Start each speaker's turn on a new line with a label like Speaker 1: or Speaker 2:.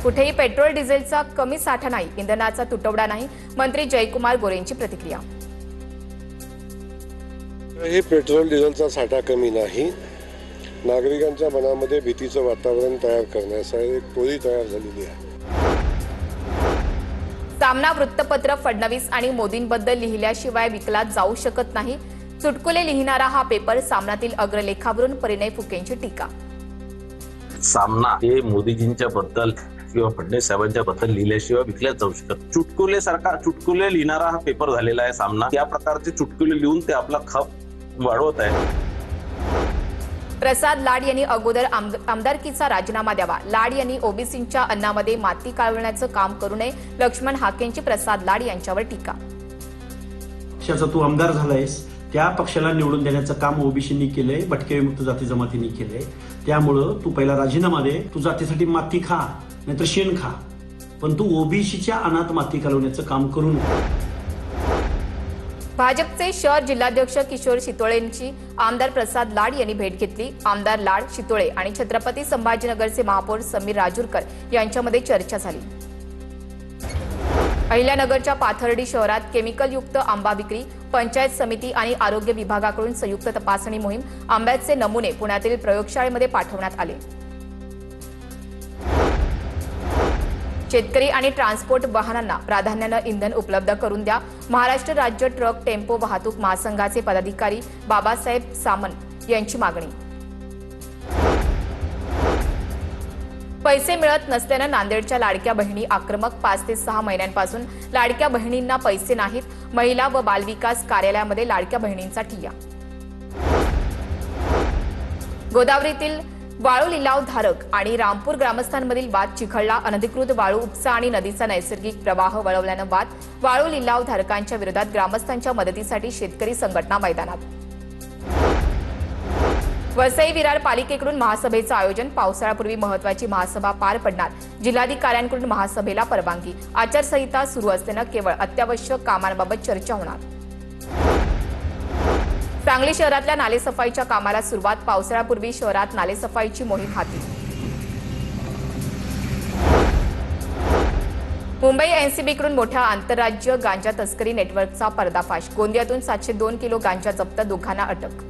Speaker 1: कुठेही पेट्रोल डिझेलचा कमी साठा नाही, इंधनाचा तुटवडा नाही, मंत्री जयकुमार गोरेंची प्रतिक्रिया।
Speaker 2: हे पेट्रोल डिझेलचा साठा कमी नाही, नागरिकांच्या मनामध्ये भीतीचं वातावरण तयार करण्यासाठी एक टोळी तयार झालेली आहे।
Speaker 1: सामना वृत्तपत्र फडणवीस आणि मोदींबद्दल लिहिल्याशिवाय विकला जाऊ शकत नाही, चुटकुले लिहिणारा हा पेपर सामनातील अग्रलेखावरून परिणय फुकेंची टीका।
Speaker 3: सामना हे मोदीजींच्या बद्दल किंवा फडणवीस साहेबांच्या बद्दल लिहिल्याशिवाय विकल्या जाऊ शकत। चुटकुले सारखा चुटकुले लिहिणारा हा पेपर झालेला आहे सामना। त्या प्रकारचे चुटकुले लिहून ते आपला खप वाढवत आहे।
Speaker 1: प्रसाद लाड यांनी अगोदर आमदारकीचा राजीनामा द्यावा। लाड यांनी ओबीसींच्या अन्नामध्ये माती कालवण्याचं काम करू नये, लक्ष्मण हाकेंची प्रसाद लाड यांच्यावर टीका।
Speaker 4: पक्षाचा तू आमदार झालायस, त्या पक्षाला निवडून देण्याचं काम ओबीसींनी केलंय, भटके विमुक्त जाती जमातींनी केलंय। त्यामुळं तू पहिला राजीनामा दे, तू जातीसाठी माती खा नाहीतर शेण खा, पण तू ओबीसीच्या अनाथ माती कालवण्याचं काम करू नको।
Speaker 1: भाजपचे शहर जिल्हाध्यक्ष किशोर शितोळेंची आमदार प्रसाद लाड यांनी भेट घेतली। आमदार लाड, शितोळे आणि छत्रपती संभाजीनगरचे महापौर समीर राजूरकर यांच्यामध्ये चर्चा झाली। अहिल्यानगरच्या पाथर्डी शहरात केमिकलयुक्त आंबा विक्री, पंचायत समिती आणि आरोग्य विभागाकडून संयुक्त तपासणी मोहीम, आंब्याचे नमुने पुण्यातील प्रयोगशाळेमध्ये पाठवण्यात आले। शेतकरी आणि ट्रान्सपोर्ट वाहनांना प्राधान्याने इंधन उपलब्ध करून द्या, महाराष्ट्र राज्य ट्रक टेम्पो वाहतूक महासंघाचे पदाधिकारी बाबासाहेब सामंत यांची मागणी। पैसे मिळत नसल्याने नांदेडच्या लाडक्या बहिणी आक्रमक, 5 ते 6 महिन्यांपासून लाडक्या बहिणींना पैसे नाहीत, महिला व बालविकास कार्यालयामध्ये लाडक्या बहिणींचा ठिय्या। गोदावरीतील वाळू लिलावधारक आणि रामपूर ग्रामस्थांमधील वाद चिघळला, अनधिकृत वाळू उपसा आणि नदीचा नैसर्गिक प्रवाह वळवल्यानं वाद, वाळू लिलावधारकांच्या विरोधात ग्रामस्थांच्या मदतीसाठी शेतकरी संघटना मैदानात। वसई विरार पालिकेकडून महासभेचं आयोजन, पावसाळ्यापूर्वी महत्त्वाची महासभा पार पडणार, जिल्हाधिकाऱ्यांकडून महासभेला परवानगी, आचारसंहिता सुरू असल्यानं केवळ अत्यावश्यक कामांबाबत चर्चा होणार। सांगली शहरातल्या नालेसफाईच्या कामाला सुरुवात, पावसाळ्यापूर्वी शहरात नालेसफाईची मोहीम हाती। मुंबई एनसीबीकडून मोठ्या आंतरराज्य गांजा तस्करी नेटवर्कचा पर्दाफाश, गोंदियातून 702 किलो गांजा जप्त, दोघांना अटक।